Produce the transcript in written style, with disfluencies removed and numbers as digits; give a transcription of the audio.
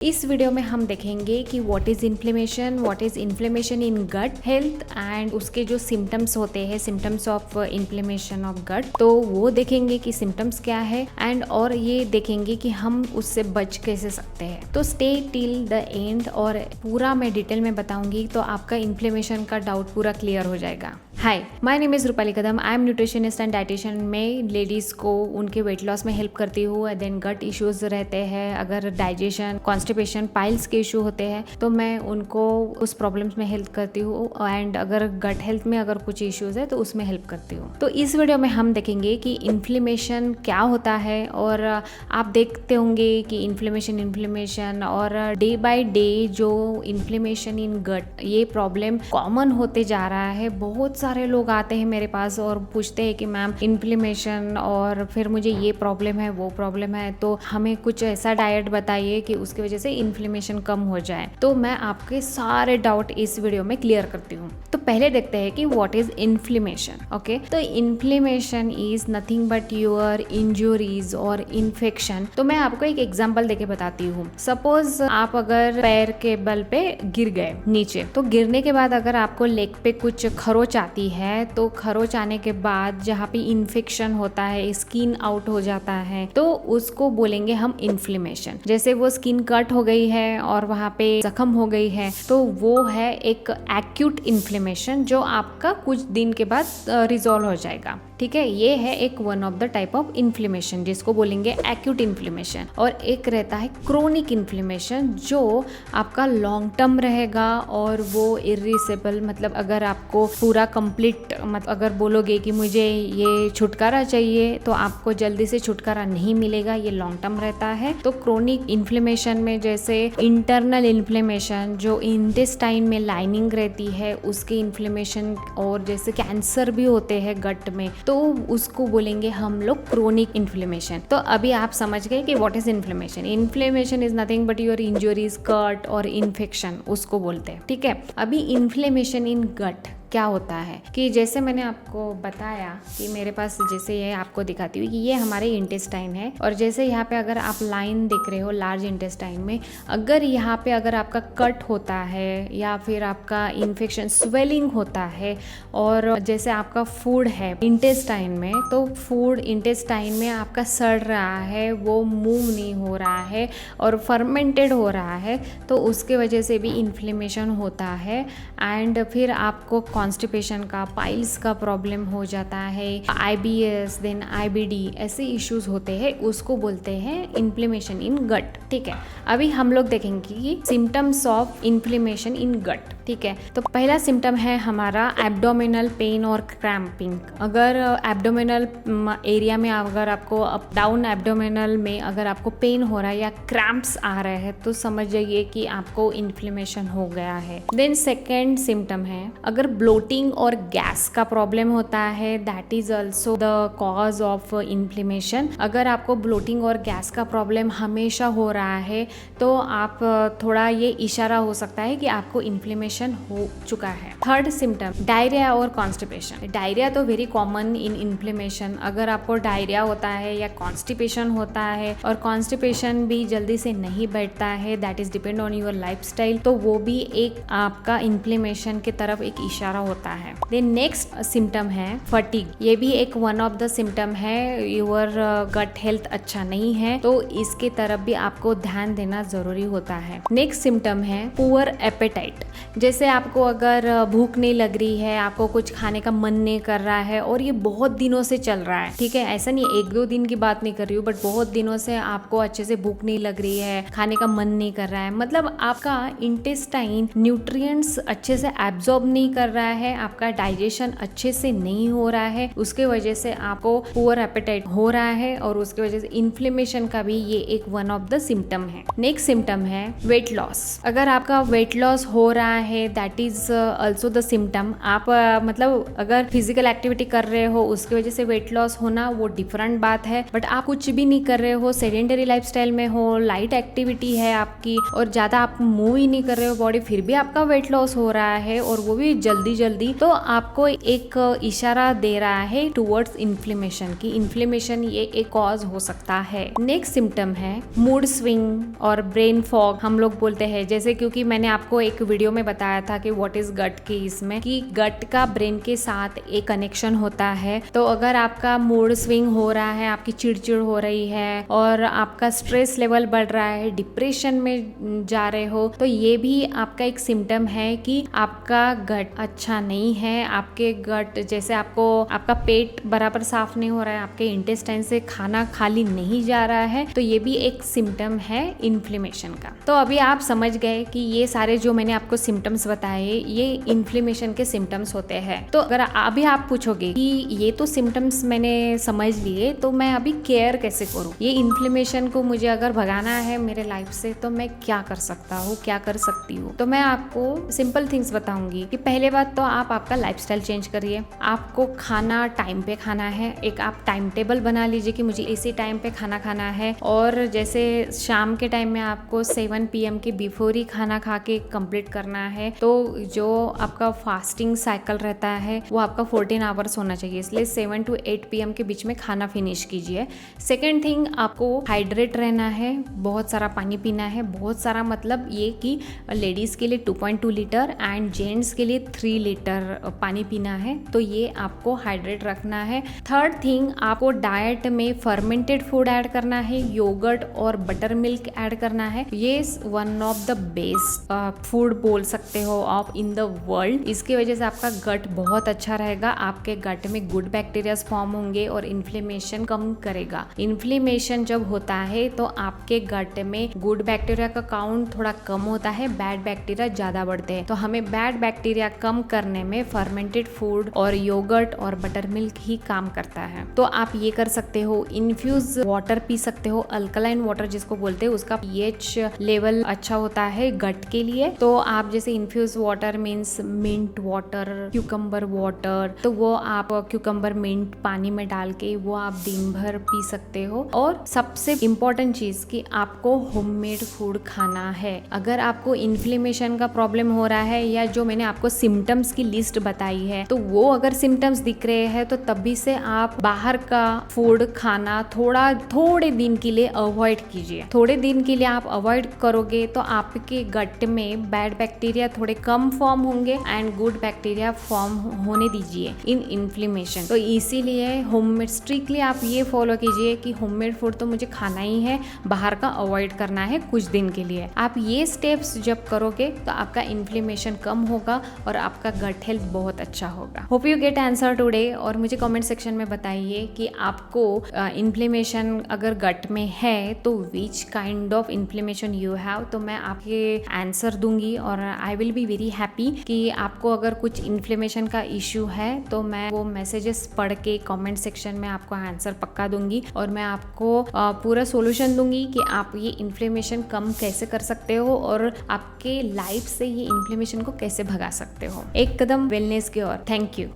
इस वीडियो में हम देखेंगे कि what is inflammation in gut health and उसके जो सिम्टम्स होते हैं, symptoms of inflammation of gut, तो वो देखेंगे कि सिम्टम्स क्या है एंड और ये देखेंगे कि हम उससे बच कैसे सकते हैं। तो स्टे टिल द एंड और पूरा मैं डिटेल में बताऊंगी तो आपका इन्फ्लेमेशन का डाउट पूरा क्लियर हो जाएगा। Hi, my name is Rupali Kadam. I am nutritionist and dietitian. मैं लेडीज़ को उनके वेट लॉस में हेल्प करती हूँ। देन गट इश्यूज रहते हैं, अगर डाइजेशन, कॉन्स्टिपेशन, पाइल्स के इशू होते हैं तो मैं उनको उस प्रॉब्लम्स में हेल्प करती हूँ एंड अगर गट हेल्थ में अगर कुछ इश्यूज है तो उसमें हेल्प करती हूँ। तो इस वीडियो में हम देखेंगे कि इन्फ्लेमेशन क्या होता है और आप देखते होंगे कि इन्फ्लेमेशन और डे बाय डे जो इन्फ्लेमेशन इन गट ये प्रॉब्लम कॉमन होते जा रहा है। बहुत सारे लोग आते हैं मेरे पास और पूछते हैं कि मैम इन्फ्लेमेशन और फिर मुझे ये प्रॉब्लम है, वो प्रॉब्लम है, तो हमें कुछ ऐसा डाइट बताइए कि उसकी वजह से इन्फ्लेमेशन कम हो जाए। तो मैं आपके सारे डाउट इस वीडियो में क्लियर करती हूँ। तो पहले देखते हैं कि व्हाट इज इन्फ्लेमेशन। ओके, तो inflammation is nothing but your injuries और इन्फेक्शन। तो मैं आपको एक एग्जांपल देके बताती हूँ। सपोज आप अगर पैर के बल पे गिर गए नीचे, तो गिरने के बाद अगर आपको लेग पे कुछ खरोच आती है, तो खरोच आने के बाद जहाँ पे इन्फेक्शन होता है, स्किन आउट हो जाता है, तो उसको बोलेंगे हम इन्फ्लेमेशन। जैसे वो स्किन कट हो गई है और वहाँ पे जख्म हो गई है, तो वो है एक एक्यूट इन्फ्लेमेशन जो आपका कुछ दिन के बाद रिजॉल्व हो जाएगा। ठीक है, ये है एक one of the type of inflammation जिसको बोलेंगे एक्यूट इन्फ्लेमेशन। और एक रहता है क्रोनिक इन्फ्लेमेशन जो आपका लॉन्ग टर्म रहेगा और वो इरिसेबल, मतलब अगर आपको पूरा कंप्लीट अगर बोलोगे कि मुझे ये छुटकारा चाहिए तो आपको जल्दी से छुटकारा नहीं मिलेगा, ये लॉन्ग टर्म रहता है। तो क्रोनिक इन्फ्लेमेशन में जैसे इंटरनल इन्फ्लेमेशन जो इंटेस्टाइन में लाइनिंग रहती है उसके इन्फ्लेमेशन, और जैसे कैंसर भी होते हैं गट में, तो उसको बोलेंगे हम लोग क्रोनिक इन्फ्लेमेशन। तो अभी आप समझ गए कि what is inflammation. Inflammation is nothing but your injuries, cut और इन्फेक्शन उसको बोलते हैं। ठीक है, अभी इन्फ्लेमेशन इन गट क्या होता है कि जैसे मैंने आपको बताया कि मेरे पास, जैसे ये आपको दिखाती हुई कि ये हमारे इंटेस्टाइन है, और जैसे यहाँ पे अगर आप लाइन देख रहे हो लार्ज इंटेस्टाइन में, अगर यहाँ पे अगर आपका कट होता है या फिर आपका इन्फेक्शन, स्वेलिंग होता है, और जैसे आपका फूड है इंटेस्टाइन में, तो फूड इंटेस्टाइन में आपका सड़ रहा है, वो मूव नहीं हो रहा है और फर्मेंटेड हो रहा है, तो उसके वजह से भी इन्फ्लेमेशन होता है। एंड फिर आपको कॉन्स्टिपेशन का, पाइल्स का प्रॉब्लम हो जाता है, IBS, देन IBD, ऐसे इश्यूज होते हैं, उसको बोलते हैं इन्फ्लेमेशन इन गट। ठीक है, अभी हम लोग देखेंगे कि सिम्टम्स ऑफ इन्फ्लेमेशन इन गट। ठीक है, तो पहला सिम्टम है हमारा एब्डोमिनल पेन और क्रैम्पिंग। अगर एब्डोमिनल एरिया में अगर आपको अप डाउन एब्डोमिनल में अगर आपको पेन हो रहा है या क्रैम्प्स आ रहे हैं तो समझ जाइए कि आपको इन्फ्लेमेशन हो गया है। देन सेकेंड सिम्टम है अगर ब्लोटिंग और गैस का प्रॉब्लम होता है, that is also the cause of inflammation. अगर आपको ब्लोटिंग और गैस का प्रॉब्लम हमेशा हो रहा है तो आप थोड़ा ये इशारा हो सकता है कि आपको इन्फ्लेमेशन हो चुका है। थर्ड सिम्टम डायरिया और कॉन्स्टिपेशन। डायरिया तो वेरी कॉमन इन इन्फ्लेमेशन। अगर आपको डायरिया होता है या कॉन्स्टिपेशन होता है, और कॉन्स्टिपेशन भी जल्दी से नहीं बैठता है, that is depend on your lifestyle, तो वो भी एक आपका इन्फ्लेमेशन की तरफ एक इशारा होता है। देन नेक्स्ट सिम्टम है फटीग। ये भी एक वन ऑफ द सिम्टम है, योर गट हेल्थ अच्छा नहीं है, तो इसके तरफ भी आपको ध्यान देना जरूरी होता है। नेक्स्ट सिम्टम है पुअर एपेटाइट। जैसे आपको अगर भूख नहीं लग रही है, आपको कुछ खाने का मन नहीं कर रहा है और ये बहुत दिनों से चल रहा है। ठीक है, ऐसा नहीं एक दो दिन की बात नहीं कर रही हूँ, बट बहुत दिनों से आपको अच्छे से भूख नहीं लग रही है, खाने का मन नहीं कर रहा है, मतलब आपका इंटेस्टाइन न्यूट्रिएंट्स अच्छे से एब्जॉर्ब नहीं कर रहा है, आपका डाइजेशन अच्छे से नहीं हो रहा है, उसके वजह से आपको पुअर एपेटाइट हो रहा है और उसके वजह से इन्फ्लेमेशन का भी ये एक वन ऑफ द सिम्टम है। नेक्स्ट सिम्टम है वेट लॉस। अगर आपका वेट लॉस हो रहा है, that is also the symptom. आप मतलब अगर फिजिकल एक्टिविटी कर रहे हो उसकी वजह से वेट लॉस होना वो डिफरेंट बात है, बट आप कुछ भी नहीं कर रहे हो, सेडेंटरी लाइफस्टाइल में हो, लाइट एक्टिविटी है आपकी और ज्यादा आप मूव ही नहीं कर रहे हो बॉडी, फिर भी आपका वेट लॉस हो रहा है और वो भी जल्दी जल्दी, तो आपको एक इशारा दे रहा है टुवर्ड्स इन्फ्लेमेशन की इन्फ्लेमेशन ये एक कॉज हो सकता है। नेक्स्ट सिम्टम है मूड स्विंग और ब्रेन फॉग हम लोग बोलते हैं, जैसे क्योंकि मैंने आपको एक वीडियो में बताया था कि व्हाट इज गट की, इसमें कि गट का ब्रेन के साथ एक कनेक्शन होता है। तो अगर आपका मूड स्विंग हो रहा है, आपकी चिड़चिड़ हो रही है और आपका स्ट्रेस लेवल बढ़ रहा है, डिप्रेशन में जा रहे हो, तो ये भी आपका एक सिम्टम है कि आपका गट अच्छा नहीं है। आपके गट जैसे आपका पेट बराबर साफ नहीं हो रहा है, आपके इंटेस्टाइन से खाना खाली नहीं जा रहा है, तो ये भी एक सिम्टम है इन्फ्लेमेशन का। तो अभी आप समझ गए कि ये सारे जो मैंने आपको सिम्टम्स बताए ये इन्फ्लेमेशन के सिम्टम्स होते हैं। तो अगर अभी आप पूछोगे कि ये तो सिम्टम्स मैंने समझ लिए, तो मैं अभी केयर कैसे करूं, ये इन्फ्लेमेशन को मुझे अगर भगाना है मेरे लाइफ से, तो मैं क्या कर सकता हूँ, क्या कर सकती हूँ। तो मैं आपको सिंपल थिंग्स बताऊंगी कि पहले बात तो आप आपका लाइफस्टाइल चेंज करिए। आपको खाना टाइम पे खाना है, एक आप टाइम टेबल बना लीजिए कि मुझे इसी टाइम पे खाना खाना है, और जैसे शाम के टाइम में आपको 7 PM के बिफोर ही खाना खा के कंप्लीट करना है। तो जो आपका फास्टिंग साइकिल रहता है वो आपका 14 आवर्स होना चाहिए, इसलिए 7 to 8 PM के बीच में खाना फिनिश कीजिए। सेकेंड थिंग, आपको हाइड्रेट रहना है, बहुत सारा पानी पीना है। बहुत सारा मतलब ये कि लेडीज़ के लिए 2.2 लीटर एंड जेंट्स के लिए 3 लीटर पानी पीना है, तो ये आपको हाइड्रेट रखना है। थर्ड थिंग, आपको डाइट में फर्मेंटेड फूड ऐड करना है, योगर्ट और बटर मिल्क ऐड करना है। ये one of the best food बोल सकते हो आप इन द वर्ल्ड। इसकी वजह से आपका गट बहुत अच्छा रहेगा, आपके गट में गुड बैक्टीरियाज फॉर्म होंगे और इन्फ्लेमेशन कम करेगा। इन्फ्लेमेशन जब होता है तो आपके गट में गुड बैक्टीरिया का काउंट थोड़ा कम होता है, बैड बैक्टीरिया ज्यादा बढ़ते हैं। तो हमें बैड बैक्टीरिया कम करने में फर्मेंटेड फूड और योगर्ट और बटर मिल्क ही काम करता है। तो आप ये कर सकते हो। इन्फ्यूज वाटर पी सकते हो, अल्कलाइन वाटर जिसको बोलते हैं, उसका pH लेवल अच्छा होता है गट के लिए। तो आप जैसे infuse water means mint water, cucumber water, तो वो आप क्यूकम्बर मिंट पानी में डाल के वो आप दिन भर पी सकते हो। और सबसे इम्पोर्टेंट चीज कि आपको होममेड फूड खाना है। अगर आपको इन्फ्लेमेशन का प्रॉब्लम हो रहा है या जो मैंने आपको सिम्टम्स की लिस्ट बताई है, तो वो अगर सिम्टम्स दिख रहे हैं तो तभी से आप बाहर का फूड खाना थोड़े दिन के लिए अवॉइड कीजिए। थोड़े दिन के लिए आप अवॉइड करोगे तो आपके गट में बैड बैक्टीरिया थोड़े कम फॉर्म होंगे एंड गुड बैक्टीरिया फॉर्म होने दीजिए इन इन्फ्लेमेशन। तो इसीलिए होममेड स्ट्रिक्टली आप ये फॉलो कीजिए कि होममेड फूड तो मुझे खाना ही है, बाहर का अवॉइड करना है कुछ दिन के लिए। आप ये स्टेप्स जब करोगे तो आपका इन्फ्लेमेशन कम होगा और आपका गट हेल्थ बहुत अच्छा होगा। Hope you get answer today. और मुझे कमेंट सेक्शन में बताइए कि आपको इन्फ्लेमेशन अगर गट में है तो which kind of inflammation you have, तो मैं आपके आंसर दूंगी और I will be very happy कि आपको अगर कुछ इन्फ्लेमेशन का इश्यू है तो मैं वो मैसेजेस पढ़ के कमेंट सेक्शन में आपको आंसर पक्का दूंगी और मैं आपको पूरा सोल्यूशन दूंगी कि आप ये इन्फ्लेमेशन कम कैसे कर सकते हो और आपके लाइफ से ये इन्फ्लेमेशन को कैसे भगा सकते हो, एक कदम वेलनेस की ओर। Thank you.